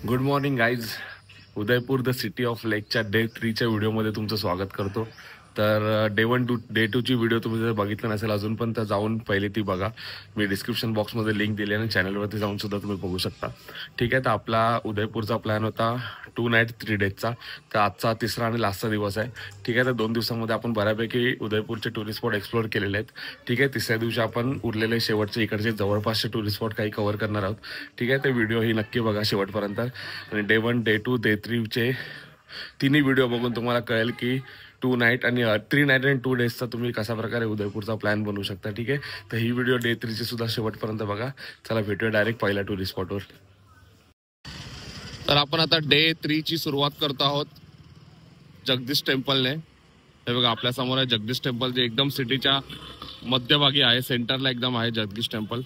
Good morning guys. Udaipur the city of लेकच्या day 3च्या व्हिडिओमध्ये तुमचं स्वागत करतो. तर डे 1 टू डे 2ची व्हिडिओ तुम्ही जर बघितलं नसेल अजून पण तर जाऊन पहिले ती बघा. मी डिस्क्रिप्शन बॉक्समध्ये लिंक दिली आणि चॅनलवरती जाऊन सुद्धा तुम्ही बघू शकता. ठीक आहे, तर आपला उदयपूरचा प्लॅन होता 2 नाईट 3 डेजचा. तर आजचा तिसरा आणि लास्टचा दिवस आहे. ठीक आहे, तर 2 दिवसामध्ये आपण बऱ्यापैकी उदयपूरचे टुरिस्ट स्पॉट एक्सप्लोर केलेले आहेत. ठीक आहे, तिसऱ्या दिवशी आपण उरलेले शेवटचे इकडचे जवळपासचे टुरिस्ट स्पॉट काही कव्हर करणार आहोत. ठीक आहे, ते व्हिडिओ ही नक्की बघा शेवटपर्यंत. आणि डे 1, डे 2, डे 3चे तिन्ही व्हिडिओ बघून तुम्हाला कळेल की 2 नाईट आणि 3 नाईट आणि 2 डेजचा तुम्ही कशा प्रकारे उदयपूरचा प्लॅन बनवू शकता. ठीक आहे, तर ही व्हिडिओ डे 3ची सुद्धा शेवटपर्यंत बघा. चला भेटूया डायरेक्ट पहिल्या टुरिस्ट स्पॉटवर. तर आपण आता डे 3ची सुरुवात करतो आहोत जगदीश टेम्पलने. हे बघा आपल्या समोर आहे जगदीश टेम्पल, जे एकदम सिटीच्या मध्यभागी आहे, सेंटरला एकदम आहे जगदीश टेम्पल.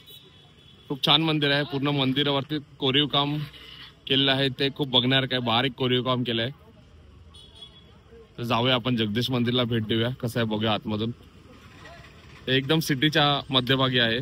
खूप छान मंदिर आहे. पूर्ण मंदिरावरती कोरीव काम केलेलं आहे, ते खूप बघण्यासारखं आहे. बारीक कोरीव काम केलं आहे. तर जाऊया आपण जगदीश मंदिरला भेट देऊया. कसं आहे बघूया आतमधून. ते एकदम सिटीच्या मध्यभागी आहे.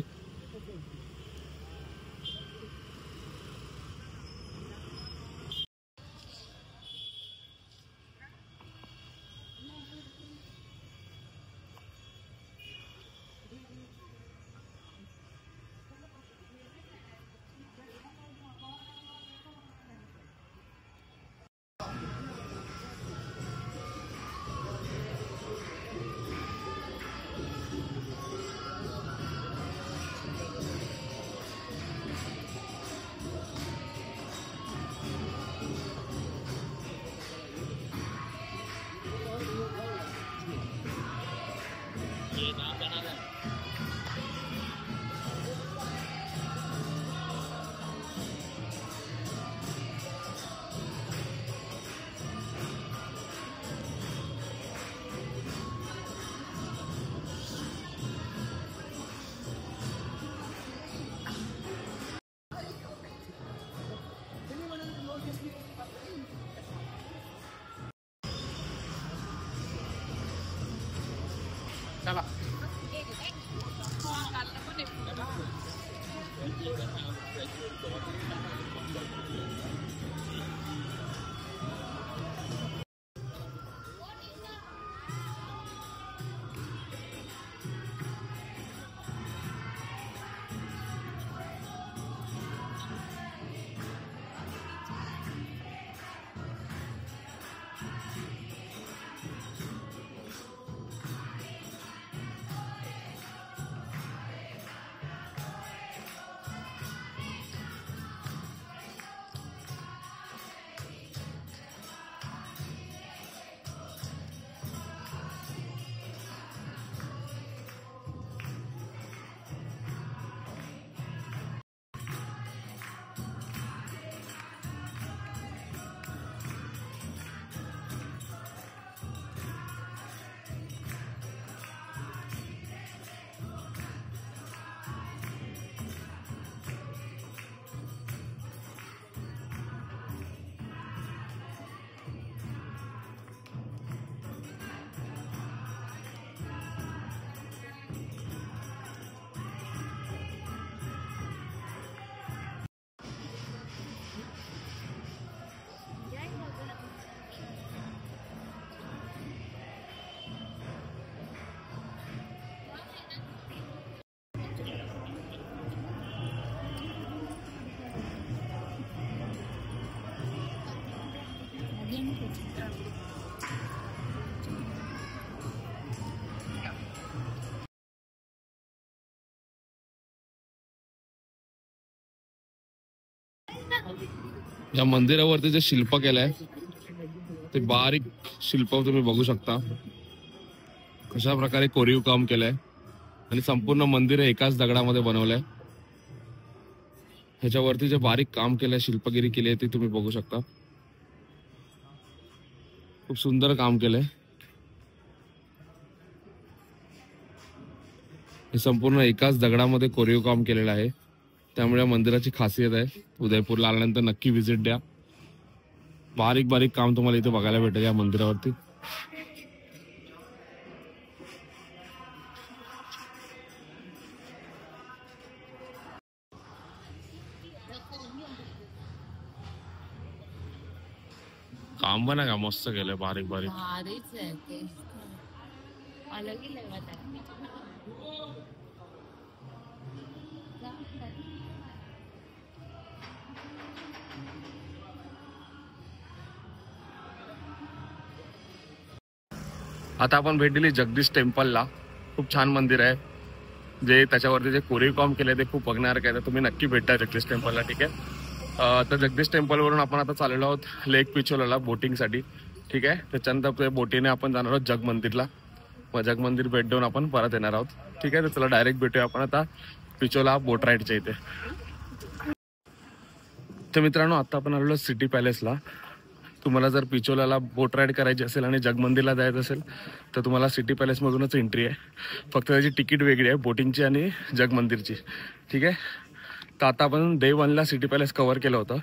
चला या मंदिरावरती जे शिल्प केलंय ते बारीक शिल्प तुम्ही बघू शकता. कशा प्रकारे कोरीव काम केलंय आणि संपूर्ण मंदिर एकाच दगडामध्ये बनवलंय. ह्याच्यावरती जे बारीक काम केलंय, शिल्पगिरी केली आहे, ती तुम्ही बघू शकता. खूप सुंदर काम केलंय. हे संपूर्ण एकाच दगडामध्ये कोरीव काम केलेलं आहे. त्यामुळे मंदिराची खासियत आहे. उदयपूरला आल्यानंतर नक्की व्हिजिट द्या. बारीक बारीक काम तुम्हाला इथे बघायला भेटेल या मंदिरावरती. आंबा ना का मस्त केलंय बारीक बारीक. भारीच आहे ते. अलग ही लेवल आहे. आता आपण भेट दिली जगदीश टेम्पलला. खूप छान मंदिर आहे. जे त्याच्यावरती जे कोरीव काम केलंय ते खूप बघण्यासारखं आहे. तुम्ही नक्की भेटा जगदीश टेम्पलला. ठीक आहे. तर जगदीश टेम्पलवरून आपण आता चाललेलो आहोत लेक पिचोलाला बोटिंगसाठी. ठीक आहे. त्याच्यानंतर बोटीने आपण जाणार आहोत जग मंदिरला. मग जग मंदिर भेट देऊन आपण परत येणार आहोत. ठीक आहे. तर चला डायरेक्ट भेटूया आपण आता पिचोला बोट राईडच्या इथे. तर मित्रांनो आता आपण आलेलो सिटी पॅलेसला. तुम्हाला जर पिचोलाला बोट राईड करायची असेल आणि जग मंदिरला जायचं असेल तर तुम्हाला सिटी पॅलेसमधूनच एंट्री आहे. फक्त त्याची तिकीट वेगळी आहे बोटिंगची आणि जग मंदिरची. ठीक आहे. तर आता आपण डे 1ला सिटी पॅलेस कव्हर केलं होतं,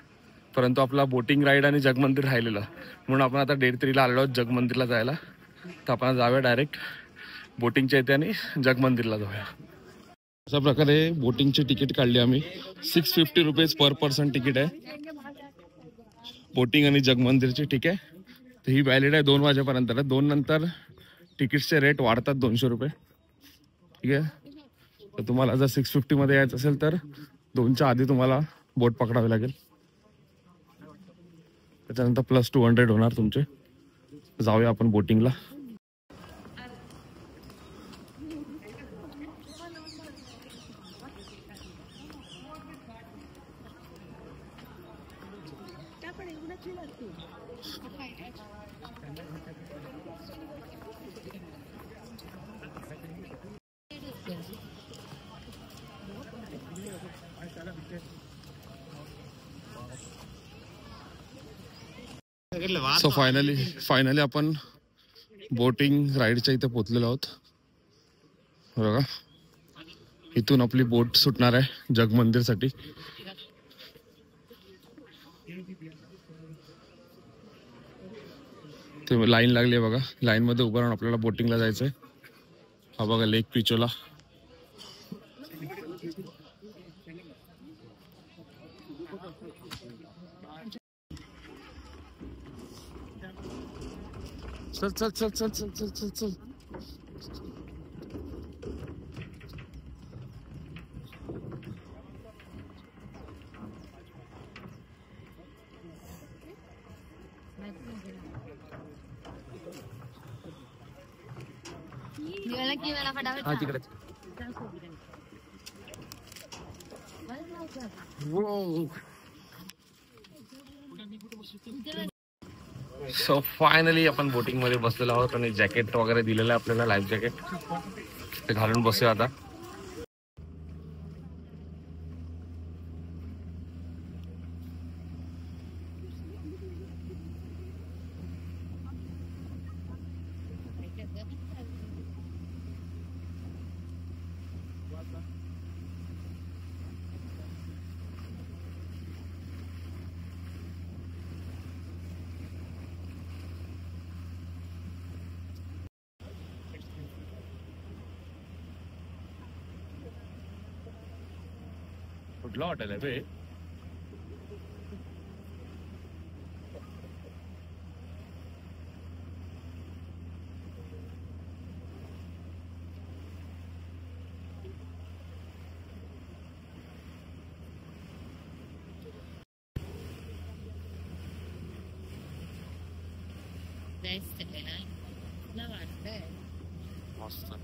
परंतु आपला बोटिंग राईड आणि जग मंदिर राहिलेलं, म्हणून आपण आता डे 3ला आलेलो आहोत जग मंदिरला जायला. तर आपण जाऊया डायरेक्ट बोटिंगच्या इथे आणि जग मंदिरला जाऊया. अशा प्रकारे बोटिंगची तिकीट काढली आम्ही. 650 रुपीज पर पर्सन तिकीट आहे बोटिंग आणि जग मंदिरची. ठीक आहे. तर ही व्हॅलिड आहे 2 वाजेपर्यंत. 2 नंतर तिकीटचे रेट वाढतात 200 रुपये. ठीक आहे. तर तुम्हाला जर 650 मध्ये यायचं असेल तर 2च्या आधी तुम्हाला बोट पकडावी लागेल. त्याच्यानंतर प्लस 200 होणार तुमचे. जाऊया आपण बोटिंगला. सो फायनली आपण बोटिंग राईडच्या इथे पोहोचलेलो आहोत. बघा इथून आपली बोट सुटणार आहे जग मंदिरसाठी. ते लाईन लागली आहे बघा. लाईन मध्ये उभं राहून आपल्याला बोटिंगला जायचंय. हा बघा लेक पिचोला. चल चल चल चल चल चल चल चल. हा तिकडे. सो फायनली आपण बोटिंग मध्ये बसलेलो आहोत आणि जॅकेट वगैरे दिलेलं आहे आपल्याला, लाईफ जॅकेट. ते घालून बसूया आता. कुठलं हॉटेल आहे ते? मस्त.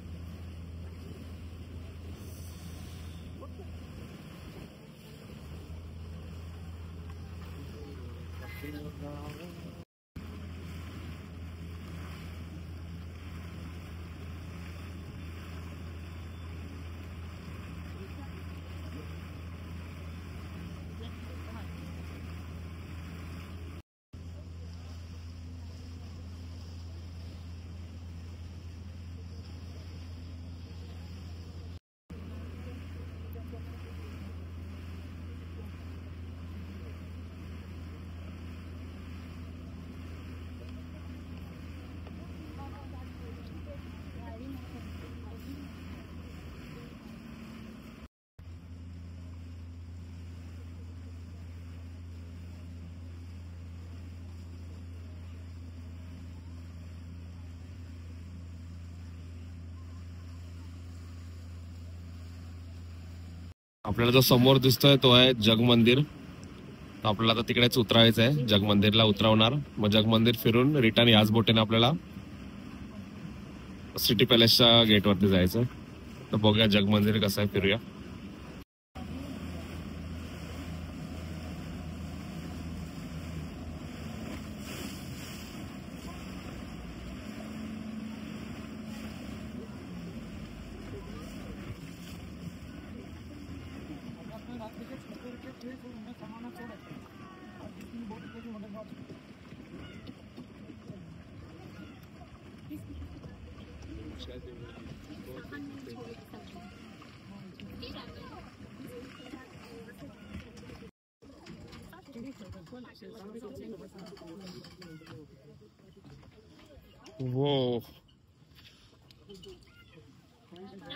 आपल्याला जो समोर दिसतोय तो आहे जग मंदिर. तर आपल्याला आता तिकडेच उतरायचं आहे, जग मंदिरला उतरवणार. मग जग मंदिर फिरून रिटर्न याच बोटीने आपल्याला सिटी पॅलेसच्या गेटवरती जायचं. तर बघूया जग मंदिर कसं आहे, फिरूया. हो,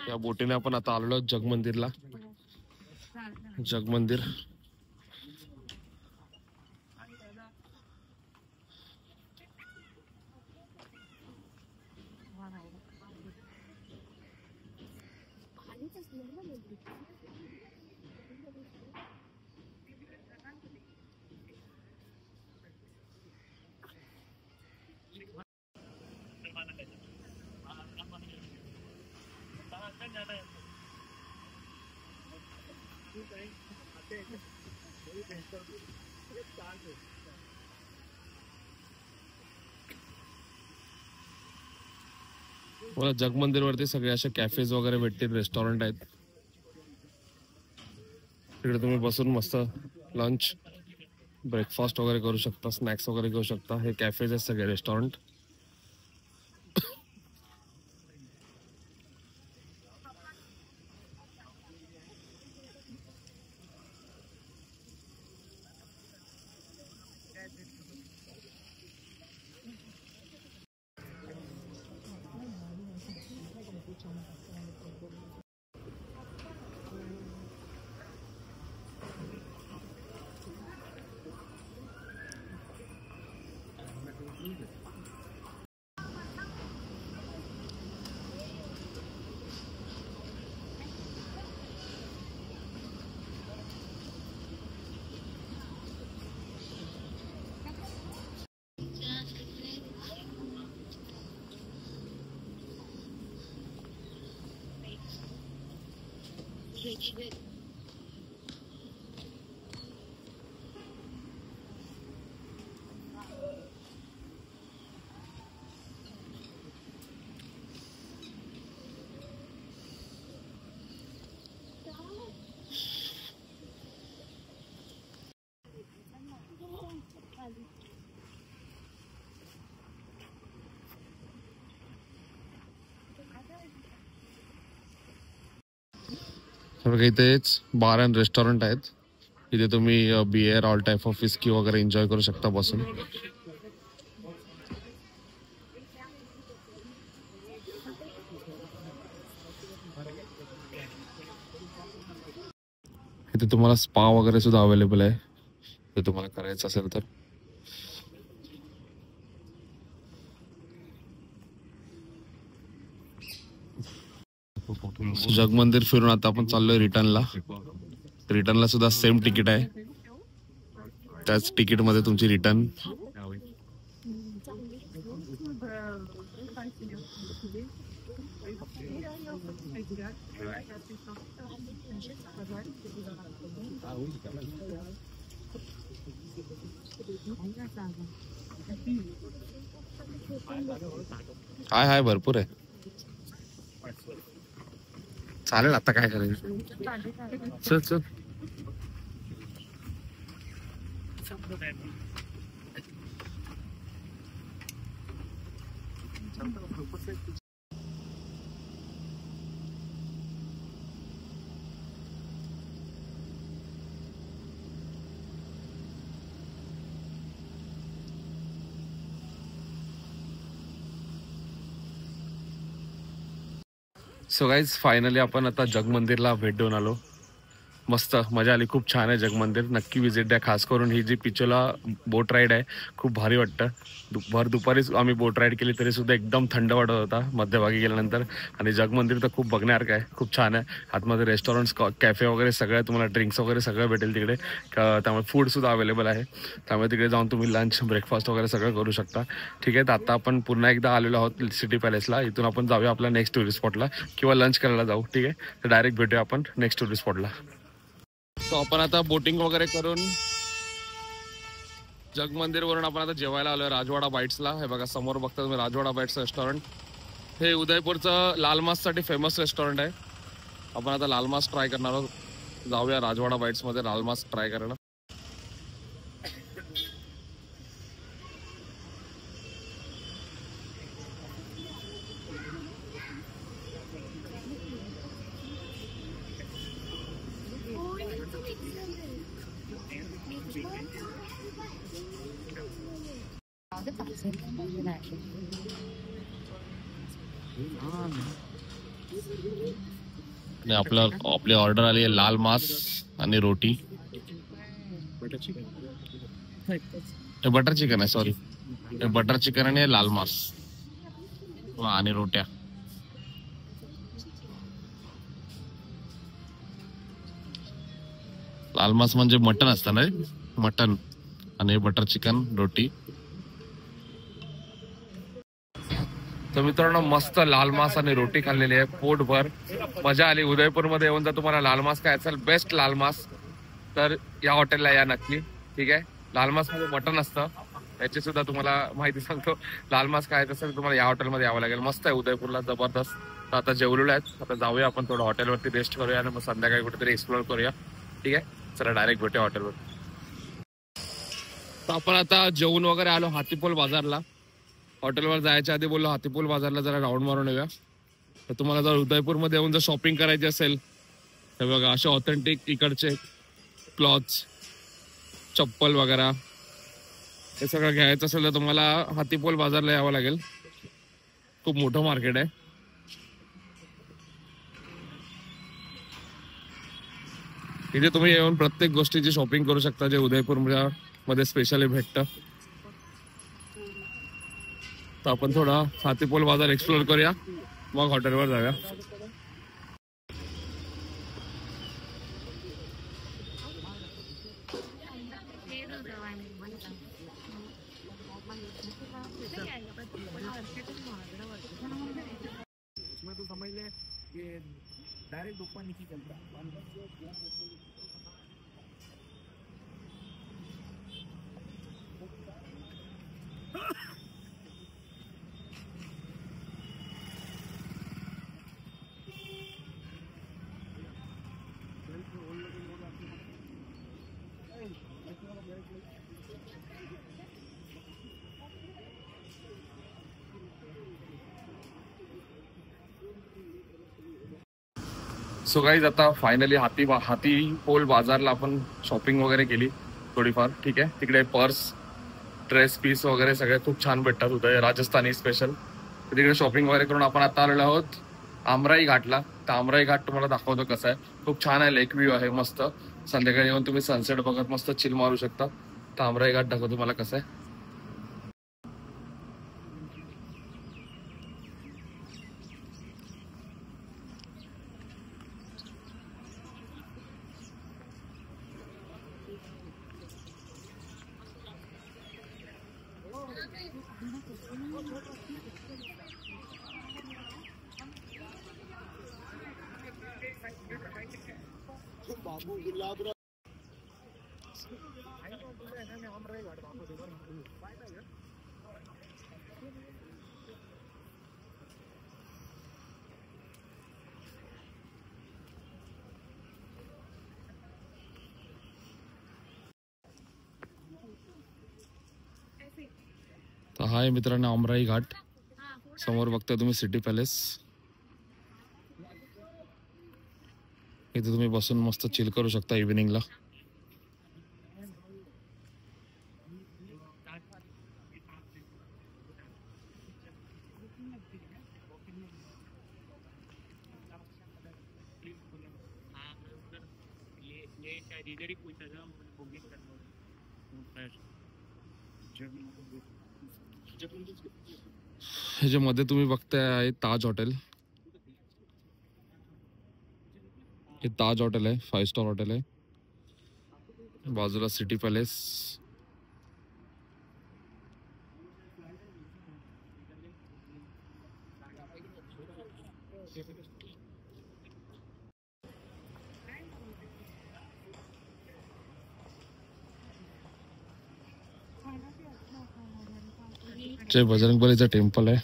या बोटीने आपण आता आलेलो जग मंदिरला. जग मंदिर मला जग मंदिर वरती सगळे असे कॅफेज वगैरे भेटतील, रेस्टॉरंट आहेत. तिकडे तुम्ही बसून मस्त लंच ब्रेकफास्ट वगैरे करू शकता, स्नॅक्स वगैरे करू शकता. हे कॅफेज आहेत सगळे, रेस्टॉरंट. इथेच बार अँड रेस्टॉरंट आहेत. इथे तुम्ही beer, all type of whisky वगैरे एन्जॉय करू शकता बसून. इथे तुम्हाला स्पा वगैरे सुद्धा अवेलेबल आहे, ते तुम्हाला करायचं असेल तर. जग मंदिर फिरून आता आपण चाललोय रिटर्नला. रिटर्नला सुद्धा सेम तिकीट आहे, त्याच तिकीट मध्ये तुमची रिटर्न. हाय हाय भरपूर आहे. चालेल, आता काय करायचं. चल चल. सो गाईज, फायनली आपण आता जग मंदिरला भेट देऊन आलो. मस्त मजा आली, खूप छान आहे जगमंदिर, नक्की विजिट द्या. खास करून ही जी पिचोला बोट राईड आहे खूप भारी वाटतं. दुपारीच आम्ही बोट राईड केली तरी सुद्धा एकदम थंड वाटत होता मध्यभागी गेल्यानंतर. आणि जगमंदिर तर खूप बघण्यासारखं आहे, खूप छान आहे. आतमध्ये रेस्टॉरंट्स कॅफे वगैरे सगळं, तुम्हाला ड्रिंक्स वगैरे सगळं भेटेल तिकडे. त्यामुळे फूड सुद्धा अवेलेबल आहे. त्यामुळे तिकडे जाऊन तुम्ही लंच ब्रेकफास्ट वगैरे सगळं करू शकता. ठीक आहे, तर आता आपण पुन्हा एकदा आलेलो आहोत सिटी पॅलेसला. इथून आपण जाऊया आपल्या नेक्स्ट टुरिस्ट स्पॉटला किंवा लंच करायला जाऊ. ठीक आहे, तर डायरेक्ट भेटूया आपण नेक्स्ट टुरिस्ट स्पॉटला. तो आपण आता बोटिंग वगैरे करून जगमंदिर वरून आपण आता जेवायला आलोय राजवाडा बाईट्सला. हे बघा समोर बघता तुम्ही राजवाडा बाईट्स रेस्टॉरंट. हे उदयपूरचं लाल माससाठी फेमस रेस्टॉरंट आहे. आपण आता लाल मास ट्राय करणार आहोत. जाऊया राजवाडा बाईट्स मध्ये लाल मास ट्राय करायला. आपली ऑर्डर आली आहे लाल मास आणि रोटी. हे बटर चिकन आहे, सॉरी, हे बटर चिकन आणि लाल मास आणि रोट्या. लाल मास म्हणजे मटन असतं ना, मटन, आणि बटर चिकन रोटी. तर मित्रांनो मस्त लाल मास आणि रोटी खाल्लेली आहे, पोटभर मजा आली. उदयपूरमध्ये येऊन जर तुम्हाला लाल मास काय असेल, बेस्ट लाल मास, तर या हॉटेलला या नक्की. ठीक आहे, लाल मास मध्ये मटन असतं, याची सुद्धा तुम्हाला माहिती सांगतो. लाल मास खायचं असेल तुम्हाला या हॉटेलमध्ये यावं लागेल. मस्त आहे उदयपूरला, जबरदस्त. तर आता जेवलेलो आहेत, आता जाऊया आपण थोडं हॉटेलवरती रेस्ट करूया आणि मग संध्याकाळी कुठेतरी एक्सप्लोर करूया. ठीक आहे, चला डायरेक्ट भेटूया हॉटेलवर. तर आपण आता जेवून वगैरे आलो हातीपोल बाजारला. हॉटेलवर जायच्या आधी बोललो हातीपोल बाजारला जरा राऊंड मारून येऊया. तर तुम्हाला जर उदयपूरमध्ये येऊन जर शॉपिंग करायची असेल तर बघा असे ऑथेंटिक इकडचे क्लॉथ्स, चप्पल वगैरे हे सगळं घ्यायचं असेल तर तुम्हाला हातीपोल बाजारला यावं लागेल. खूप मोठं मार्केट आहे. इथे तुम्ही येऊन प्रत्येक गोष्टीची शॉपिंग करू शकता जे उदयपूर मध्ये स्पेशली भेटतं. तर आपण थोडा हातीपोल बाजार एक्सप्लोर करूया, मग हॉटेलवर जाऊया. डायरेक्ट ऊपर नीचे चलता सो गाईज आता फायनली हातीपोल बाजारला आपण शॉपिंग वगैरे केली थोडीफार. ठीक आहे, तिकडे पर्स, ड्रेस पीस वगैरे सगळे खूप छान भेटतात उदय राजस्थानी स्पेशल. तर तिकडे शॉपिंग वगैरे करून आपण आता आलेलो आहोत आमराई घाटला. तर आमराई घाट तुम्हाला दाखवतो कसं आहे. खूप छान आहे, लेक व्ह्यू आहे मस्त. संध्याकाळी येऊन तुम्ही सनसेट बघत मस्त चिल मारू शकता. तर आमराई घाट दाखवतो तुम्हाला कसं आहे. तर हा आहे मित्रांनो आमराई घाट. समोर बघता तुम्ही सिटी पॅलेस. इथे तुम्ही बसून मस्त चिल करू शकता इव्हिनिंगला. ह्याच्यामध्ये तुम्ही बघताय आहे ताज हॉटेल. हे ताज हॉटेल आहे, 5 स्टार हॉटेल आहे. बाजूला सिटी पॅलेस. जय बजरंगबलीचं टेम्पल आहे.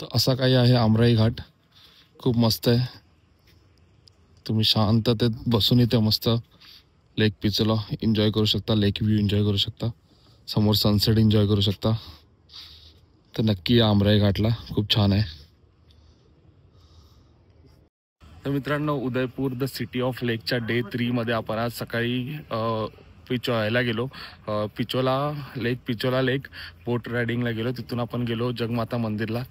तर असा काही आहे आमराई घाट. खूप मस्त आहे. तुम्ही शांततेत बसून इथे मस्त लेक पिचोला एन्जॉय करू शकता. लेक व्ह्यू एन्जॉय करू शकता. समोर सनसेट एन्जॉय करू शकता. तर नक्की या आमराई घाटला, खूप छान आहे. तर मित्रांनो, उदयपूर द सिटी ऑफ लेकच्या डे 3 मध्ये आपण आज सकाळी पिचोला गेलो. पिचोला लेक बोट रायडिंगला गेलो. तिथून आपण गेलो जगमाता मंदिरला.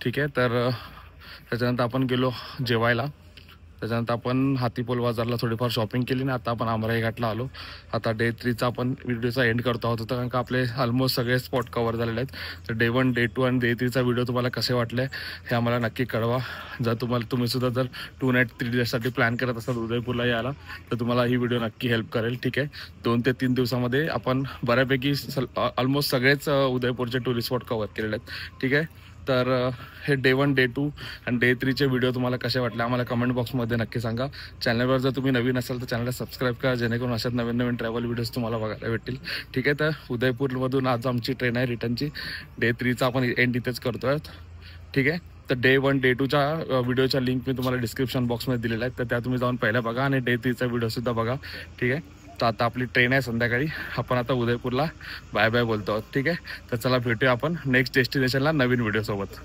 ठीक आहे. तर त्याच्यानंतर आपण गेलो जेवायला. त्याच्यानंतर आपण हातीपोल बाजारला थोडीफार शॉपिंग केली ना. आता आपण आमराई घाटला आलो. आता डे 3चा आपण व्हिडिओचा एंड करतो आहोत, कारण का आपले ऑलमोस्ट सगळे स्पॉट कव्हर झालेले आहेत. तर डे 1, डे 2 आणि डे 3चा व्हिडिओ तुम्हाला कसे वाटले हे आम्हाला नक्की कळवा. जर तुम्ही सुद्धा जर 2 नाईट 3 डेजसाठी प्लॅन करत असाल उदयपूरला यायला, तर तुम्हाला ही व्हिडिओ नक्की हेल्प करेल. ठीक आहे. 2 ते 3 दिवसामध्ये आपण बऱ्यापैकी ऑलमोस्ट सगळेच उदयपूरचे टुरिस्ट स्पॉट कव्हर केलेले आहेत. ठीक आहे. तर हे डे 1, डे 2 आणि डे 3चे व्हिडिओ तुम्हाला कसे वाटले आम्हाला कमेंट बॉक्समध्ये नक्की सांगा. चॅनलवर जर तुम्ही नवीन असाल तर चॅनलला सबस्क्राईब करा, जेणेकरून अशाच नवीन ट्रॅव्हल व्हिडिओज तुम्हाला बघायला भेटतील. ठीक आहे. तर उदयपूरमधून आज आमची ट्रेन आहे रिटर्नची. डे 3चा आपण एंड इथेच करतो आहे. ठीक आहे. तर डे 1, डे 2च्या व्हिडिओच्या लिंक मी तुम्हाला डिस्क्रिप्शन बॉक्समध्ये दिलेल्या आहेत. तर त्या तुम्ही जाऊन पहिल्या बघा आणि डे 3चा व्हिडिओसुद्धा बघा. ठीक आहे. तर आता आपली ट्रेन आहे संध्याकाळी. आपण आता उदयपूरला बाय बाय बोलतो आहोत. ठीक आहे. तर चला भेटूया आपण नेक्स्ट डेस्टिनेशनला नवीन व्हिडिओसोबत.